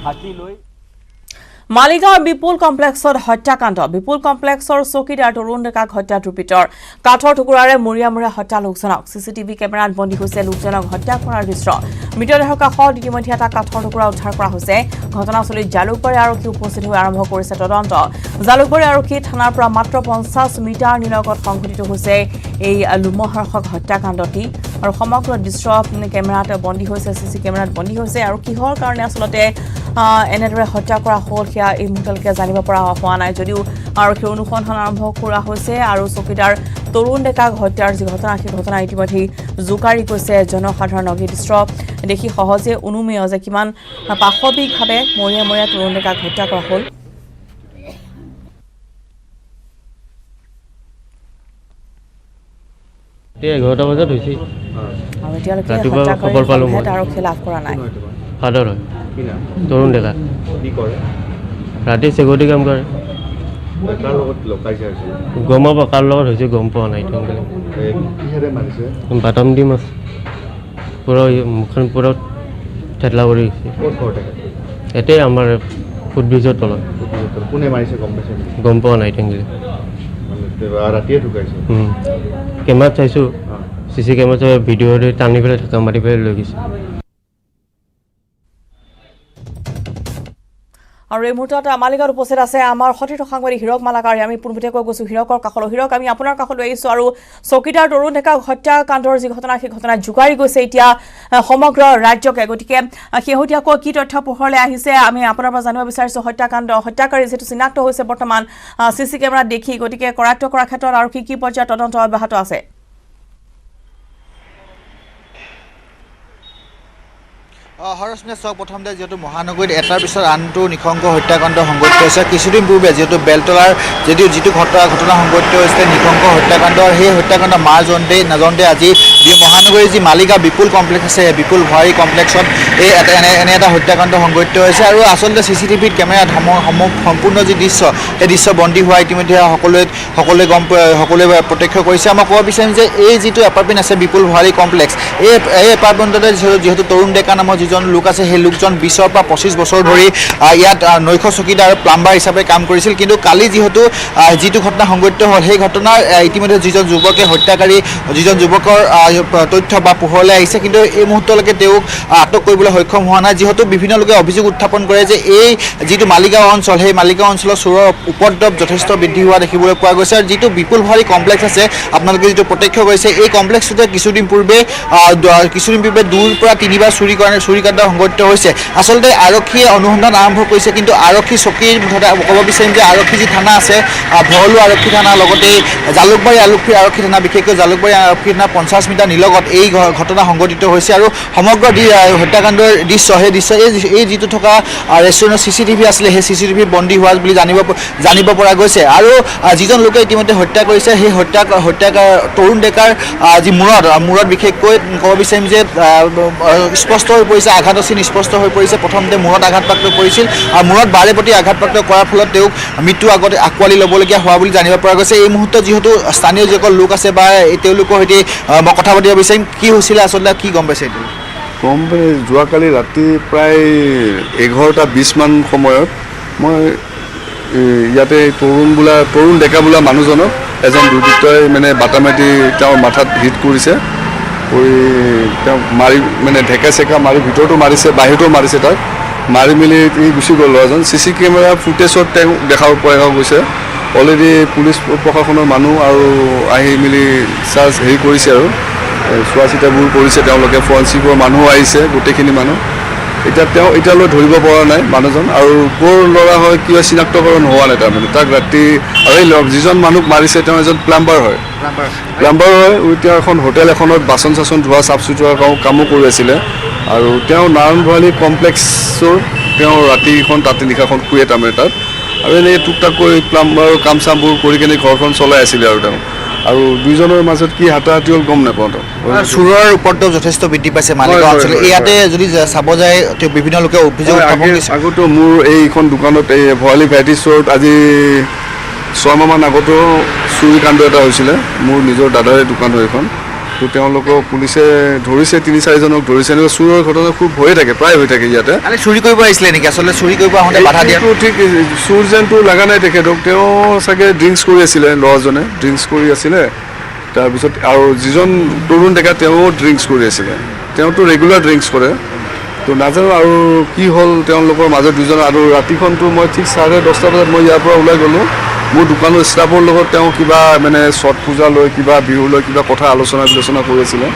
ঢাকি লৈ মালিগাঁৱৰ বিপুল কমপ্লেক্সত হত্যাকাণ্ড বিপুল কমপ্লেক্সৰ চকীদাৰ তৰুণ ডেকাক হত্যা দুৰ্বৃত্তৰ কাঠৰ টুকুৰাৰে মৰিয়া মৰিয়া হত্যা লোকজনক চিচিটিভি কেমেৰাত বন্দী হৈছে লোকজনক হত্যা কৰাৰ দৃশ্য মৃতদেহৰ কাষত ইতিমধ্যে এটা কাঠৰ টুকুৰা উদ্ধাৰ কৰা হৈছে ঘটনাস্থলীত জালুকবাৰী আৰক্ষী উপস্থিত হৈ আৰম্ভ কৰিছে তদন্ত জালুকবাৰী আৰক্ষী থানাৰ পৰা মাত্ৰ 50 মিটাৰ নিলগত সংঘটিত হৈছে এই লুমহৰ্ষক হত্যাকাণ্ডটি আৰু সমগ্ৰ দৃশ্য কেমেৰাত বন্দী হৈছে চিচি কেমেৰাত বন্দী হৈছে আৰু কিহৰ কাৰণে আসলতে এনেদৰে হত্যা কৰা হ'ল সেয়া এই মুহূৰ্তলৈকে জানিব পৰা হোৱা নাই যদিও আৰক্ষীৰ অনুসন্ধান আৰম্ভ কৰা হৈছে আৰু চকীদাৰ তৰুণ ডেকাক হত্যাৰ যি ঘটনা সেই ঘটনা ইতিমধ্যে জোকাৰি গৈছে জনসাধাৰণক এই দৃশ্য দেখি সহজে অনুমেয় যে কিমান পাশবিকভাৱে মৰিয়া মৰিয়া তৰুণ ডেকাক হত্যা কৰা হ'ল এতিয়া 11টা বজাত হৈছে আৰু এতিয়ালৈকে হত্যা খবৰ পালো মই আৰক্ষী লাভ কৰা নাই ফাদাৰ হয় কি নাম তৰুণ ডেকা কি কৰে ৰাতি চেকুৰিটি কাম কৰে কাৰ লগত লগাইছে গম পাব কাৰ লগত হৈছে গম পোৱা নাই কিহেৰে মাৰিছে বাটাম দি মাছ পুৰা মুখখন পুৰা থেতলা কৰি গৈছে ক'ত ঘৰ থাকে এতেই আমাৰ ফুটব্ৰিজৰ তলত কোনে মাৰিছে গম পাইছে গম পোৱা নাই টেংগিলে ৰাতিয়ে ঢুকাইছে কেমেৰাত চাইছোঁ চিচি কেমেৰাত ভিডিঅ'তে টানি পেলাই ঢাকা মাৰি পেলাই লৈ গৈছে আৰু এই মুহূৰ্তত মালিগাঁৱত উপস্থিত আছে আমাৰ সতীৰ্থ সাংবাদিক হীৰক মালাকাৰী আমি পোনপটীয়াকৈ গৈছোঁ হীৰকৰ কাষলৈ হীৰক আমি আপোনাৰ কাষলৈ আহিছোঁ আৰু চকীদাৰ তৰুণ ডেকা হত্যাকাণ্ডৰ যি ঘটনা সেই ঘটনা জোকাৰি গৈছে এতিয়া সমগ্ৰ ৰাজ্যকে গতিকে শেহতীয়াকৈ কি তথ্য পোহৰলৈ আহিছে আমি আপোনাৰ পৰা জানিব বিচাৰিছোঁ হত্যাকাৰী যিটো চিনাক্ত হৈছে বৰ্তমান চিচি কেমেৰাত দেখি গতিকে কৰায়ত্ব কৰাৰ ক্ষেত্ৰত আৰু কি পৰ্যায়ৰ তদন্ত অব্যাহত আছে হৰস্মিতা চাওক প্ৰথমতে যিহেতু মহানগৰীত এটাৰ পিছত আনটো নিশংস হত্যাকাণ্ড সংঘটিত হৈছে কিছুদিন পূৰ্বে যিহেতু বেলতলাৰ যিটো ঘটনা সংঘটিত হৈছিলে নিশংস হত্যাকাণ্ড সেই হত্যাকাণ্ড নাজনতে আজি মহানগৰীৰ যি মালিগাঁও বিপুল কমপ্লেক্স আছে বিপুল ভৰাৰী কমপ্লেক্সত এনে এটা হত্যাকাণ্ড সংঘটিত হৈছে আৰু আচলতে চিচিটিভিত কেমেৰাত সম্পূৰ্ণ যি দৃশ্য সেই দৃশ্য বন্দী হোৱা ইতিমধ্যে সকলোৱে প্ৰত্যক্ষ কৰিছে মই ক'ব বিচাৰিম যে এই যিটো এপাৰ্টমেণ্ট আছে বিপুল ভৰাৰী কমপ্লেক্স এই এপাৰ্টমেণ্টতে যিহেতু তৰুণ ডেকা নামৰ যিজন লোক আছে সেই লোকজন 20 পৰা 25 বছৰ ধৰি ইয়াত নৈশ চকীদাৰ আৰু প্লাম্বাৰ হিচাপে কাম কৰিছিল কিন্তু কালি যিটো ঘটনা সংঘটিত হ'ল সেই ঘটনাৰ ইতিমধ্যে যিজন যুৱকে হত্যাকাৰী যিজন যুৱকৰ তথ্য বা পোহৰলৈ আহিছে কিন্তু এই মুহূৰ্তলৈকে তেওঁক আটক কৰিবলৈ সক্ষম হোৱা নাই যিহেতু বিভিন্ন লোকে অভিযোগ উত্থাপন কৰে যে এই যিটো মালিগাঁও অঞ্চল সেই মালিগাঁও অঞ্চলৰ চোৰৰ উপদ্ৰৱ যথেষ্ট বৃদ্ধি হোৱা দেখিবলৈ পোৱা গৈছে আৰু যিটো বিপুল ভৰাৰী কমপ্লেক্স আছে আপোনালোকে যিটো প্ৰত্যক্ষ কৰিছে এই কমপ্লেক্সটোতে কিছুদিন পূৰ্বে দুৰ পৰা 3বাৰ চুৰিকাণ্ড সংঘটিত হৈছে আচলতে আৰক্ষীয়ে অনুসন্ধান আৰম্ভ কৰিছে কিন্তু আৰক্ষী চকীৰ মুঠতে ক'ব বিচাৰিম যে আৰক্ষী যি থানা আছে ভৰলু আৰক্ষী থানা লগতে জালুকবাৰী আৰক্ষী থানা বিশেষকৈ জালুকবাৰী আৰক্ষী থানা 50 মিটাৰ নিলগত এই ঘটনা সংঘটিত হৈছে আৰু সমগ্ৰ হত্যাকাণ্ডৰ দৃশ্য সেই দৃশ্য এই যিটো থকা ৰেষ্টুৰেণ্টৰ চিচিটিভি আছিলে সেই চিচিটিভি বন্দী হোৱা বুলি জানিব পৰা গৈছে আৰু যিজন লোকে ইতিমধ্যে হত্যা কৰিছে সেই হত্যাকাৰ তৰুণ ডেকাৰ যি মূৰত বিশেষকৈ ক'ব বিচাৰিম যে স্পষ্ট হৈ পৰিছে আঘাতৰ চিন স্পষ্ট হৈ পৰিছে প্ৰথমতে মূৰত আঘাতপ্ৰাপ্ত কৰিছিল আৰু মূৰত বাৰে প্ৰতি আঘাতপ্ৰাপ্ত কৰাৰ ফলত তেওঁক মৃত্যু আগতে আঁকোৱালি ল'বলগীয়া হোৱা বুলি জানিব পৰা গৈছে এই মুহূৰ্তত যিহেতু স্থানীয় যিসকল লোক আছে বা তেওঁলোকৰ সৈতে মই কথা পাতিব বিচাৰিম কি হৈছিলে আচলতে কি গম পাইছে এইটো যোৱাকালি ৰাতি প্ৰায় 11:20 মান সময়ত মই ইয়াতে তৰুণ ডেকা বোলা মানুহজনক এজন দুৰ্বৃত্তই মানে বাটা মাটি তেওঁৰ মাথাত হিট কৰিছে তেওঁ মাৰি মানে ঢেকা চেকা মাৰি ভিতৰতো মাৰিছে বাহিৰতো মাৰিছে তাক মাৰি মেলি গুচি গ'ল ল'ৰাজন চিচি কেমেৰা ফুটেজত তেওঁ দেখাব পৰা গৈছে অলৰেডি পুলিচ প্ৰশাসনৰ মানুহ আৰু আহি মেলি চাৰ্জ কৰিছে আৰু চোৱা চিতাবোৰ কৰিছে তেওঁলোকে ফৰেঞ্চিকৰ মানুহ আহিছে গোটেইখিনি মানুহ এতিয়ালৈ ধৰিব পৰা নাই মানুহজন আৰু ক'ৰ ল'ৰা হয় কিয় চিনাক্তকৰণ হোৱা নাই তাৰমানে তাক ৰাতি আৰু এই যিজন মানুহক মাৰিছে তেওঁ এজন প্লাম্বাৰ হয় তেওঁ এখন হোটেল এখনত বাচন চাচন ধোৱা চাফ চুতৰা কামো কৰি আছিলে আৰু তেওঁ নাৰায়ণ ভৰালী কমপ্লেক্সৰ তেওঁ ৰাতিখন তাতে নিশাখন শুৱে তাৰমানে তাত আৰু এনেই টুক টাক কৰি প্লাম্বাৰৰ কাম চামবোৰ কৰি কেনে ঘৰখন চলাই আছিলে আৰু তেওঁ আৰু দুইজনৰ মাজত কি হাতাহাতি হ'ল গম নাপাওঁ চোৰৰ উপদ্ৰৱ যথেষ্ট বৃদ্ধি পাইছে মালিগাঁও অঞ্চলত ইয়াতে যদি চাব যায় বিভিন্ন লোকে অভিযোগ আগতো মোৰ এইখন দোকানত এই ভৰালী ভেৰাইটি ষ্ট'ৰত আজি 6 মাহমান আগতো চুৰিকাণ্ড এটা হৈছিলে মোৰ নিজৰ দাদাৰে দোকান হয় এখন তো তেওঁলোকক পুলিচে ধৰিছে 3-4জনক ধৰিছে এনেকুৱা চুৰৰ ঘটনা খুব হৈয়ে থাকে প্ৰায় হৈ থাকে ইয়াতে কালি চুৰি কৰিব আহিছিলে নেকি আচলতে চুৰি কৰিব আহোঁতে বাধা দিয়া এইটো ঠিক চুৰ যেনটো লগা নাই তেখেতক তেওঁ চাগে ড্ৰিংকছ কৰি আছিলে ল'ৰাজনে ড্ৰিংকছ কৰি আছিলে তাৰপিছত আৰু যিজন তৰুণ ডেকা তেওঁ ড্ৰিংকছ কৰি আছিলে তেওঁতো ৰেগুলাৰ ড্ৰিংকছ কৰে তো নাজানো আৰু কি হ'ল তেওঁলোকৰ মাজত দুজন আৰু ৰাতিখনটো মই ঠিক 10:30 বজাত মই ইয়াৰ পৰা ওলাই গ'লোঁ মোৰ দোকানৰ ষ্টাফৰ লগত তেওঁ কিবা মানে ছট পূজা লৈ কিবা বিহু লৈ কিবা কথা আলোচনা বিলোচনা কৰি আছিলে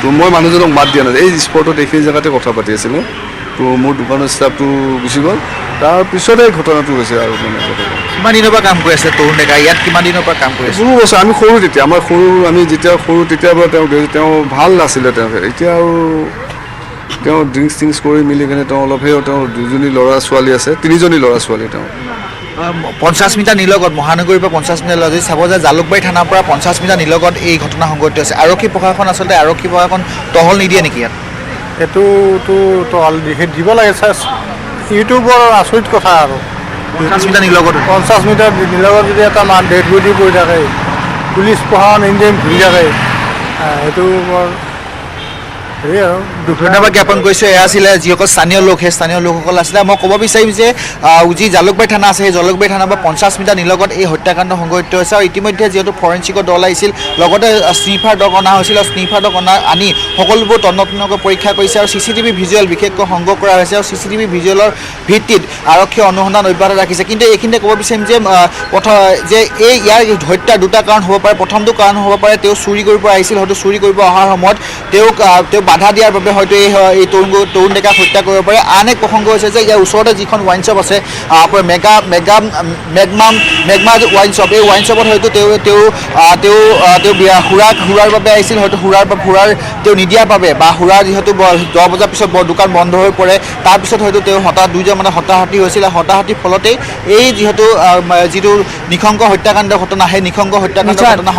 তো মই মানুহজনক মাত দিয়া নাই এই স্পটত এইখিনি জেগাতে কথা পাতি আছিলে তো মোৰ দোকানৰ ষ্টাফটো গুচি গ'ল তাৰপিছতে ঘটনাটো হৈছে আৰু মানে কিমান দিনৰ পৰা কাম কৰি আছে তৰুণ ডেকা ইয়াত কিমান দিনৰ পৰা কাম কৰি আছে বহু বছৰ আমি সৰু তেতিয়া আমি যেতিয়া সৰু তেতিয়াৰ পৰা তেওঁ ভাল নাছিলে তেওঁ এতিয়া আৰু তেওঁ ড্ৰিংকছ কৰি মিলি কিনে তেওঁ অলপ তেওঁ 2জনী ল'ৰা ছোৱালী আছে 3জনী ল'ৰা ছোৱালী তেওঁ 50 মিটাৰ নিলগত মহানগৰীৰ পৰা 50 মিটাৰ যদি চাব যায় জালুকবাৰী থানাৰ পৰা 50 মিটাৰ নিলগত এই ঘটনা সংঘটিত হৈছে আৰক্ষী প্ৰশাসন আচলতে আৰক্ষী প্ৰশাসন টহল নিদিয়ে নেকি ইয়াত এইটোতো টহল দিব লাগে ইউটিউবৰ আচৰিত কথা আৰু 50 মিটাৰ নিলগত 50 মিটাৰ নিলগত যদি এটা মান ডেড বডি পৰি থাকে পুলিচ প্ৰশাসন ইণ্ডিয়ান ঘূৰি থাকে এইটো বৰ হেৰি আৰু ধন্যবাদ জ্ঞাপন কৰিছোঁ এয়া আছিলে যিসকল স্থানীয় লোক সেই স্থানীয় লোকসকল আছিলে মই ক'ব বিচাৰিম যে যি জালুকবাৰী থানা আছে সেই জালুকবাৰী থানাৰ পৰা 50 মিটাৰ নিলগত এই হত্যাকাণ্ড সংঘটিত হৈছে আৰু ইতিমধ্যে যিহেতু ফৰেঞ্চিকৰ দল আহিছিল লগতে স্নিফাৰ ডগ অনা হৈছিল আৰু স্নিফাৰ ডগ আনি সকলোবোৰ তন্নতন্নকৈ পৰীক্ষা কৰিছে আৰু CCTV ভিজুৱেল বিশেষকৈ সংগ্ৰহ কৰা হৈছে আৰু CCTV ভিজুৱেলৰ ভিত্তিত আৰক্ষীয়ে অনুসন্ধান অব্যাহত ৰাখিছে কিন্তু এইখিনিতে ক'ব বিচাৰিম যে ইয়াৰ হত্যাৰ দুটা কাৰণ হ'ব পাৰে প্ৰথমটো কাৰণ হ'ব পাৰে তেওঁ চুৰি কৰিব আহিছিল হয়তো চুৰি কৰিব অহাৰ সময়ত তেওঁ বাধা দিয়াৰ বাবে হয়তো এই তৰুণ ডেকাক হত্যা কৰিব পাৰে আন এক প্ৰসংগ হৈছে যে ইয়াৰ ওচৰতে যিখন ৱাইন শ্বপ আছে মেগমা ৱাইন শ্বপ এই ৱাইন শ্বপত হয়তো তেওঁ সুৰাৰ বাবে আহিছিল হয়তো সুৰাৰ তেওঁ নিদিয়াৰ বাবে বা সুৰা যিহেতু 10 বজাৰ পিছত দোকান বন্ধ হৈ পৰে তাৰপিছত হয়তো তেওঁ দুইজন মানে হতাহতি হৈছিল হতাহতিৰ ফলতেই এই যিটো নিশংক হত্যাকাণ্ড ঘটনা সেই নিশংক হত্যাকাণ্ড ঘটনা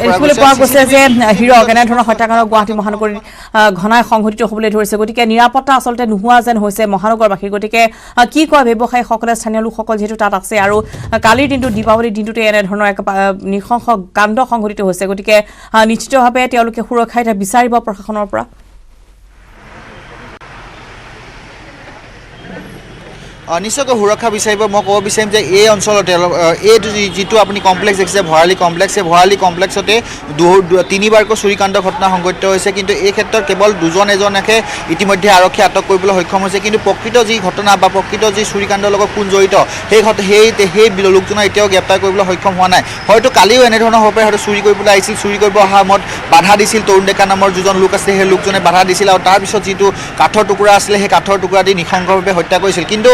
দেখিবলৈ পোৱা গৈছে যে হিৰক এনেধৰণৰ হত্যাকাণ্ড গুৱাহাটী মহানগৰীত ঘনাই সংঘটিত হ'বলৈ ধৰিছে গতিকে নিৰাপত্তা আচলতে নোহোৱা যেন হৈছে মহানগৰবাসীৰ গতিকে কি কয় ব্যৱসায়ীসকলে স্থানীয় লোকসকল যিহেতু তাত আছে আৰু কালিৰ দিনটো দীপাৱলীৰ দিনটোতে এনেধৰণৰ এক নিশংস কাণ্ড সংঘটিত হৈছে গতিকে নিশ্চিতভাৱে তেওঁলোকে সুৰক্ষা এটা বিচাৰিব প্ৰশাসনৰ পৰা নিশ্চয়কৈ সুৰক্ষা বিচাৰিব মই ক'ব বিচাৰিম যে এই অঞ্চলতে এই যিটো আপুনি কমপ্লেক্স দেখিছে ভৰালী কমপ্লেক্স এই ভৰালী কমপ্লেক্সতে 3বাৰকৈ চুৰিকাণ্ড ঘটনা সংঘটিত হৈছে কিন্তু এই ক্ষেত্ৰত কেৱল এজনকে ইতিমধ্যে আৰক্ষীয়ে আটক কৰিবলৈ সক্ষম হৈছে কিন্তু প্ৰকৃত যি ঘটনা বা প্ৰকৃত যি চুৰিকাণ্ডৰ লগত কোন জড়িত সেই লোকজনক এতিয়াও গ্ৰেপ্তাৰ কৰিবলৈ সক্ষম হোৱা নাই হয়তো কালিও এনেধৰণৰ হ'ব পাৰে হয়তো চুৰি কৰিবলৈ আহিছিল চুৰি কৰিব অহা সময়ত বাধা দিছিল তৰুণ ডেকা নামৰ যিজন লোক আছে সেই লোকজনে বাধা দিছিল আৰু তাৰপিছত যিটো কাঠৰ টুকুৰা আছিলে সেই কাঠৰ টুকুৰা দি নৃশংসভাৱে হত্যা কৰিছিল কিন্তু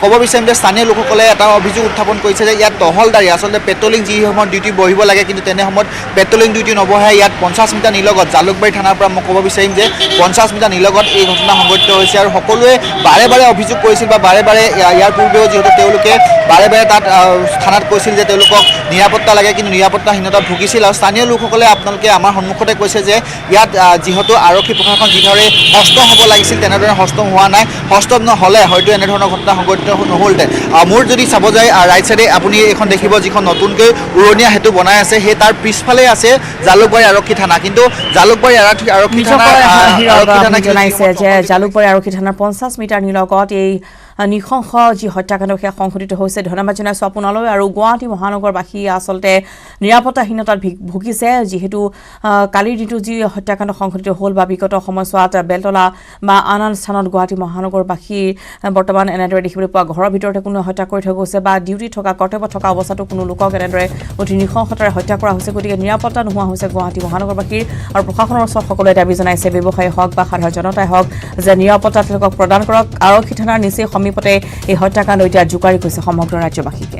ক'ব বিচাৰিম যে স্থানীয় লোকসকলে এটা অভিযোগ উত্থাপন কৰিছে যে ইয়াত টহলদাৰী আচলতে পেট্ৰলিং যি সময়ত ডিউটি বহিব লাগে কিন্তু তেনে সময়ত পেট্ৰলিং ডিউটি নবহাই ইয়াত 50 মিটাৰ নিলগত জালুকবাৰী থানাৰ পৰা মই ক'ব বিচাৰিম যে 50 মিটাৰ নিলগত এই ঘটনা সংঘটিত হৈছে আৰু সকলোৱে বাৰে অভিযোগ কৰিছিল বা বাৰে ইয়াৰ পূৰ্বেও যিহেতু তেওঁলোকে বাৰে তাত থানাত কৈছিল যে তেওঁলোকক নিৰাপত্তা লাগে কিন্তু নিৰাপত্তাহীনতাত ভুগিছিল আৰু স্থানীয় লোকসকলে আপোনালোকে আমাৰ সন্মুখতে কৈছে যে ইয়াত যিহেতু আৰক্ষী প্ৰশাসন যিদৰে হস্তম হ'ব লাগিছিল তেনেদৰে হস্তম হোৱা নাই হস্তম নহ'লে হয়তো এনেধৰণৰ ঘটনা সংঘটিত নহ'লহেঁতেন মোৰ যদি চাব যায় ৰাইট চাইডে আপুনি এখন দেখিব যিখন নতুনকৈ উৰণীয়া সেতু বনাই আছে সেই তাৰ পিছফালে আছে জালুকবাৰী আৰক্ষী থানা কিন্তু জালুকবাৰী আৰক্ষী থানা জনাইছে যে জালুকবাৰী আৰক্ষী থানাৰ 50 মিটাৰ নিলগত এই নিশংস যি হত্যাকাণ্ড সেয়া সংঘটিত হৈছে ধন্যবাদ জনাইছোঁ আপোনালৈ আৰু গুৱাহাটী মহানগৰবাসী আচলতে নিৰাপত্তাহীনতাত ভুগিছে যিহেতু কালিৰ দিনটো যি হত্যাকাণ্ড সংঘটিত হ'ল বা বিগত সময়ছোৱাত বেলতলা বা আন স্থানত গুৱাহাটী মহানগৰবাসী বৰ্তমান এনেদৰে দেখিবলৈ পোৱা ঘৰৰ ভিতৰতে কোনো হত্যা কৰি থৈ গৈছে বা ডিউটিত থকা কৰ্তব্যত থকা অৱস্থাতো কোনো লোকক এনেদৰে অতি নৃশংসতাৰে হত্যা কৰা হৈছে গতিকে নিৰাপত্তা নোহোৱা হৈছে গুৱাহাটী মহানগৰবাসীৰ আৰু প্ৰশাসনৰ ওচৰত সকলোৱে দাবী জনাইছে ব্যৱসায়ী হওক বা সাধাৰণ জনতাই হওক যে নিৰাপত্তা তেওঁলোকক প্ৰদান কৰক আৰক্ষী থানাৰ নিচেই সমীপতে এই হত্যাকাণ্ড এতিয়া জোকাৰি গৈছে সমগ্ৰ ৰাজ্যবাসীকে